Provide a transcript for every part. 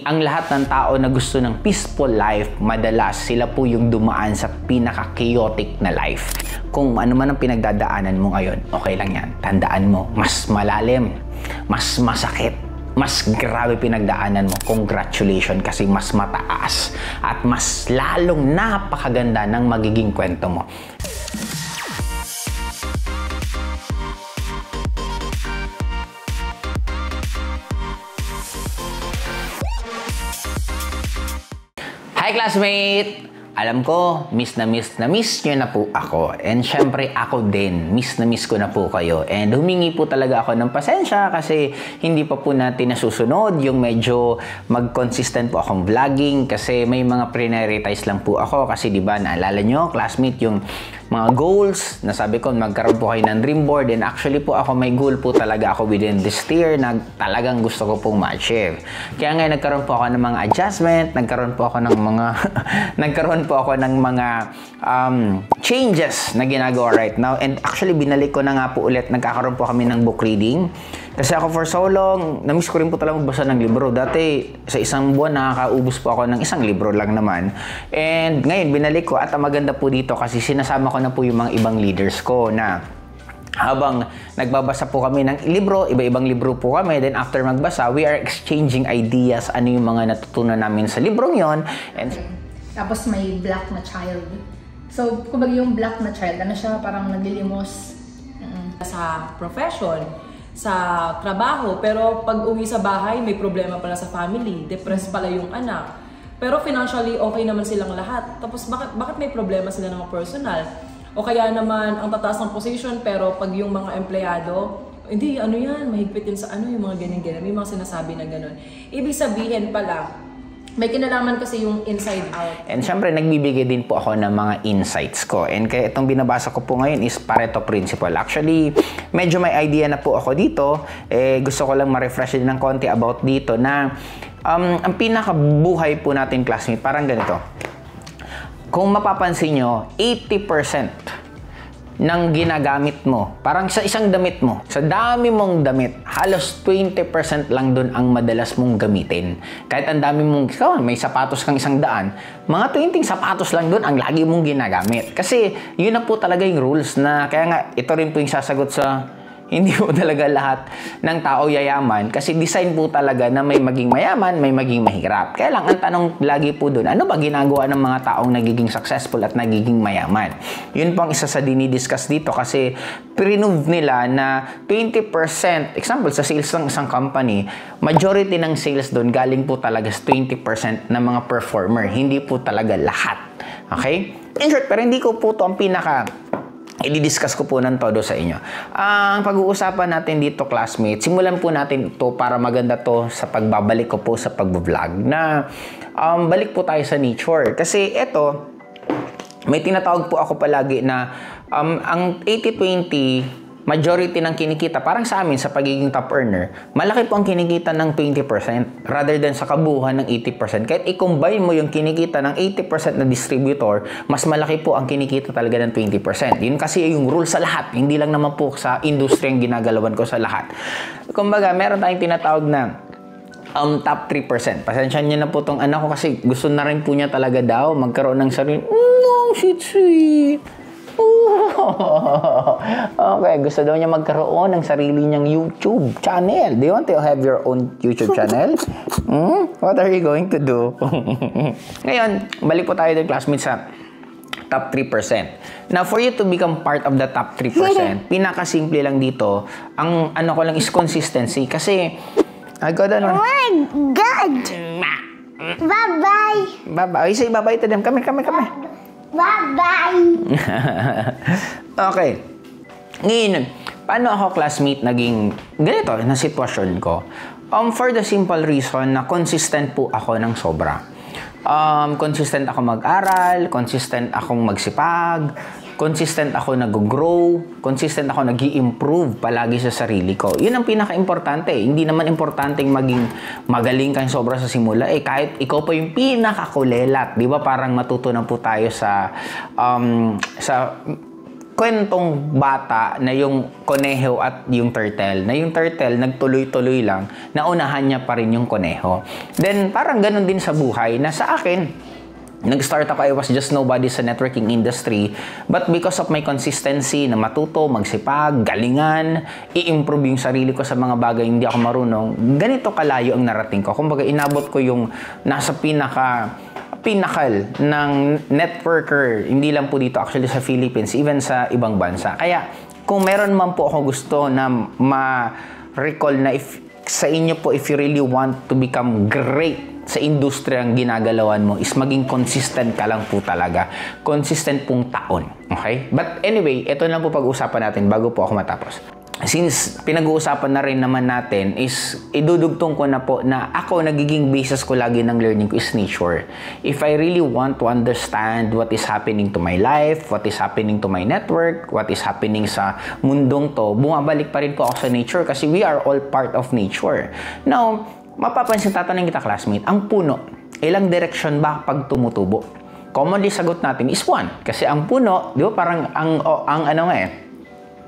ang lahat ng tao na gusto ng peaceful life, madalas sila po yung dumaan sa pinaka-chaotic na life. Kung ano man ang pinagdadaanan mo ngayon, okay lang yan. Tandaan mo, mas malalim, mas masakit, mas grabe pinagdaanan mo. Congratulations kasi mas mataas at mas lalong napakaganda ng magiging kwento mo. Hi classmate! Alam ko, miss nyo na po ako. And syempre ako din, miss ko na po kayo. And humingi po talaga ako ng pasensya kasi hindi pa po natin nasusunod yung medyo mag-consistent po akong vlogging kasi may mga prioritize lang po ako kasi di ba naalala nyo, classmate, yung mga goals na sabi ko magkaroon po kayo ng dream board, and actually po ako may goal po talaga ako within this year na talagang gusto ko pong ma-achieve. Kaya nga nagkaroon po ako ng mga adjustment, nagkaroon po ako ng mga changes na ginagawa right now, and actually binalik ko na nga po ulit, nagkakaroon po kami ng book reading. Kasi ako for so long, na-miss ko rin po talaga magbasa ng libro. Dati, sa isang buwan, nakakaubos po ako ng isang libro lang naman. And ngayon, binalik ko at ang maganda po dito kasi sinasama ko na po yung mga ibang leaders ko na habang nagbabasa po kami ng libro, iba-ibang libro po kami, then after magbasa, we are exchanging ideas, ano yung mga natutunan namin sa librong yon. And tapos may black na child. So, kumbaga yung black na child, ano siya, parang naglilimos sa profession, sa trabaho, pero pag uwi sa bahay, may problema pala sa family, depressed pala yung anak. Pero financially, okay naman silang lahat. Tapos bakit may problema sila ng personal? O kaya naman, ang tataas ng position, pero pag yung mga empleyado, hindi, ano yan, mahigpit yun sa ano, yung mga ganyan-ganyan. May mga sinasabi na gano'n. Ibig sabihin pala, may kinalaman kasi yung inside out. And syempre, nagbibigay din po ako ng mga insights ko. And kaya itong binabasa ko po ngayon is Pareto Principle. Actually, medyo may idea na po ako dito. Gusto ko lang ma-refresh din ng konti about dito na ang pinakabuhay po natin, classmate, parang ganito. Kung mapapansin nyo, 80% ng ginagamit mo, parang sa isang damit mo, sa dami mong damit, halos 20% lang dun ang madalas mong gamitin. Kahit ang dami mong, may sapatos kang 100, mga 20 sapatos lang dun ang lagi mong ginagamit. Kasi yun na po talaga yung rules na, kaya nga, ito rin po yung sasagot sa hindi po talaga lahat ng tao yayaman kasi design po talaga na may maging mayaman, may maging mahirap. Kaya lang, ang tanong lagi po dun, ano ba ginagawa ng mga taong nagiging successful at nagiging mayaman? Yun po ang isa sa dinidiscuss dito kasi prove nila na 20%, example, sa sales ng isang company, majority ng sales dun galing po talaga sa 20% ng mga performer. Hindi po talaga lahat. Okay? In short, pero hindi ko po ito ang i-discuss ko po ng todo sa inyo. Ang pag-uusapan natin dito, classmates, simulan po natin ito para maganda to sa pagbabalik ko po sa pag-vlog na balik po tayo sa nature. Kasi ito, may tinatawag po ako palagi na ang 80-20 majority ng kinikita, parang sa amin sa pagiging top earner, malaki po ang kinikita ng 20% rather than sa kabuuan ng 80%. Kahit i-combine mo yung kinikita ng 80% na distributor, mas malaki po ang kinikita talaga ng 20%. Yun kasi yung rule sa lahat, hindi lang naman po sa industry ang ginagalawan ko sa lahat. Kumbaga, meron tayong tinatawag na top 3%. Pasensya niyo na po tong anak ko kasi gusto na rin po niya talaga daw magkaroon ng sarili. Oh, sweet. Okay, gusto daw niya magkaroon ng sarili niyang YouTube channel. Do you want to have your own YouTube channel? What are you going to do? Ngayon, balik po tayo din, classmates, sa top 3%. Now, for you to become part of the top 3%, pinakasimple lang dito, ang ano ko lang is consistency. Kasi, I got ano. Oh my God! Bye-bye! Bye-bye. Say bye-bye to them. Come. Bye-bye! Okay. Ngayon, paano ako, classmate, naging ganito na sitwasyon ko? For the simple reason na consistent po ako ng sobra. Consistent ako mag-aral, consistent akong magsipag, consistent ako nag-grow, consistent ako nag-i-improve palagi sa sarili ko. Yun ang pinaka-importante. Hindi naman importanteng maging magaling kang sobra sa simula. Kahit ikaw pa yung pinaka-kulelat. Di ba parang matutunan po tayo sa kwentong bata na yung koneho at yung turtle. Na yung turtle, nagtuloy-tuloy lang, naunahan niya pa rin yung koneho. Then, parang ganun din sa buhay na sa akin, nag-start ako, I was just nobody sa networking industry. But because of my consistency na matuto, magsipag, galingan, i-improve yung sarili ko sa mga bagay hindi ako marunong, ganito kalayo ang narating ko. Kumbaga, inabot ko yung nasa pinakal ng networker, hindi lang po dito actually sa Philippines, even sa ibang bansa. Kaya, kung meron man po ako gusto na ma-recall na if sa inyo po, if you really want to become great sa industriyang ginagalawan mo, is maging consistent ka lang po talaga. Consistent pong taon. Okay? But anyway, ito na po pag-usapan natin bago po ako matapos. Since pinag-uusapan na rin naman natin, is idudugtong ko na po na ako, nagiging basis ko lagi ng learning ko is nature. If I really want to understand what is happening to my life, what is happening to my network, what is happening sa mundong to, bumabalik pa rin po ako sa nature kasi we are all part of nature. Now, mapapansin, tatanungin kita classmate, ang puno, ilang direction ba pag tumutubo? Commonly sagot natin is 1. Kasi ang puno, di ba parang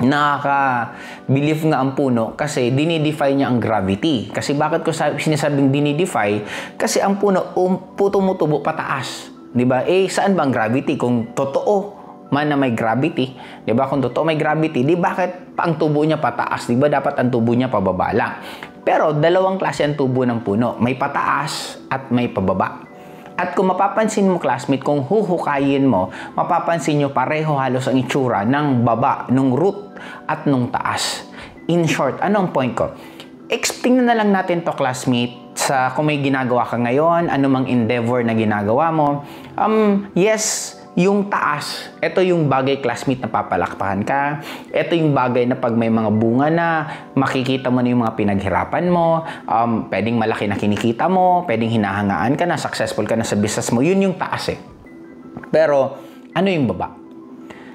nakaka-believe nga ang puno kasi dinidefy niya ang gravity. Kasi bakit ko sinasabing dinidefy? Kasi ang puno, tumutubo pataas. Di ba? Saan ba ang gravity? Kung totoo man na may gravity, di ba? Kung totoo may gravity, di bakit ang tubo niya pataas? Di ba dapat ang tubo niya pababa lang? Pero dalawang klase ang tubo ng puno. May pataas at may pababa. At kung mapapansin mo, classmate, kung huhukayin mo, mapapansin nyo pareho halos ang itsura ng baba, ng root at ng taas. In short, ano ang point ko? Tingnan na lang natin to, classmate, sa kung may ginagawa ka ngayon, anumang endeavor na ginagawa mo. Yes, yung taas, ito yung bagay, classmate, na papalakpakan ka. Ito yung bagay na pag may mga bunga na, makikita mo na yung mga pinaghirapan mo, pwedeng malaki na kinikita mo, pwedeng hinahangaan ka na, successful ka na sa business mo. Yun yung taas eh. Pero, ano yung baba?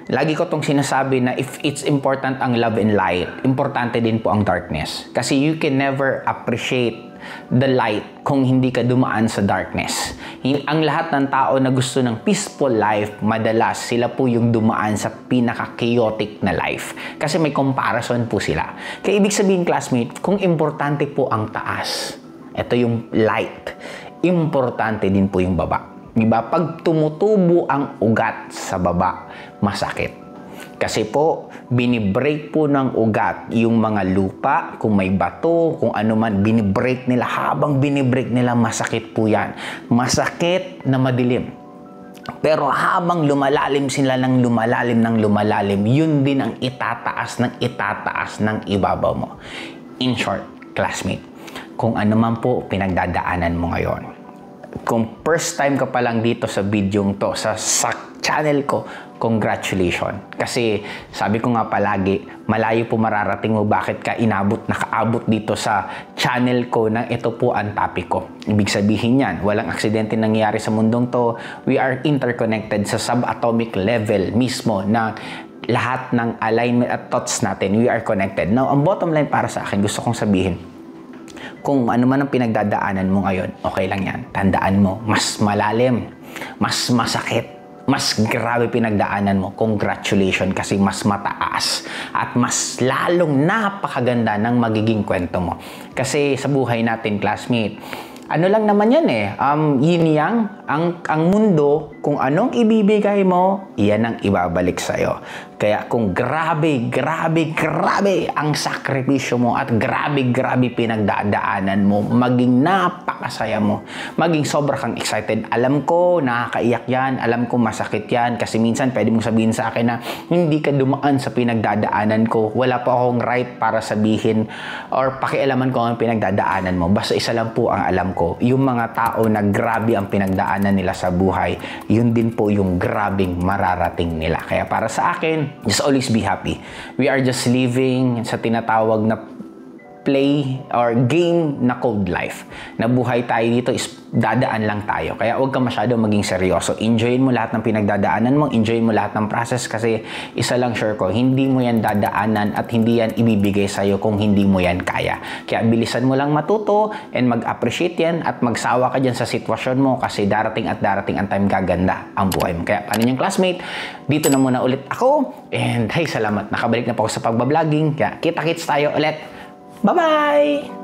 Lagi ko tong sinasabi na if it's important ang love and light, importante din po ang darkness. Kasi you can never appreciate the light kung hindi ka dumaan sa darkness. Ang lahat ng tao na gusto ng peaceful life, madalas sila po yung dumaan sa pinaka-chaotic na life. Kasi may comparison po sila. Kaya ibig sabihin, classmate, kung importante po ang taas, ito yung light, importante din po yung baba. Diba? Pag tumutubo ang ugat sa baba, masakit. Kasi po, binibreak po ng ugat yung mga lupa, kung may bato, kung ano man, binibreak nila. Habang binibreak nila, masakit po yan. Masakit na madilim. Pero habang lumalalim sila ng lumalalim, yun din ang itataas ng ibabaw mo. In short, classmate, kung ano man po pinagdadaanan mo ngayon, kung first time ka pa lang dito sa videong to, sa channel ko, congratulations. Kasi sabi ko nga palagi, malayo po mararating mo bakit ka nakaabot dito sa channel ko na ito po ang topic ko. Ibig sabihin yan, walang aksidente nangyayari sa mundong to. We are interconnected sa subatomic level mismo na lahat ng alignment at thoughts natin, we are connected. Now, ang bottom line para sa akin, gusto kong sabihin, kung ano man ang pinagdadaanan mo ngayon, okay lang yan. Tandaan mo, mas malalim, mas masakit, mas grabe pinagdaanan mo. Congratulations, kasi mas mataas at mas lalong napakaganda ng magiging kwento mo. Kasi sa buhay natin, classmate, ano lang naman yan eh, yin yang, ang mundo, kung anong ibibigay mo, yan ang ibabalik sa'yo. Kaya kung grabe ang sakripisyo mo at grabe pinagdadaanan mo, maging napakasaya mo, maging sobra kang excited. Alam ko, nakakaiyak yan, alam ko masakit yan, kasi minsan pwede mong sabihin sa akin na hindi ka dumaan sa pinagdadaanan ko. Wala pa akong right para sabihin or pakialaman ko ang pinagdadaanan mo. Basta isa lang po ang alam ko, yung mga tao na grabe ang pinagdaanan nila sa buhay, yun din po yung grabing mararating nila. Kaya para sa akin, just always be happy. We are just living sa tinatawag na play or game na code life. Na buhay tayo dito is dadaan lang tayo. Kaya huwag ka masyado maging seryoso. Enjoyin mo lahat ng pinagdadaanan mo, enjoyin mo lahat ng process kasi isa lang sure ko, hindi mo yan dadaanan at hindi yan ibibigay sa'yo kung hindi mo yan kaya. Kaya bilisan mo lang matuto and mag-appreciate yan at magsawa ka dyan sa sitwasyon mo kasi darating at darating ang time gaganda ang buhay mo. Kaya paano yung classmate? Dito na muna ulit ako and hey, salamat. Nakabalik na po ako sa pagbabloging. Kaya kita-kits tayo ulit. Bye-bye!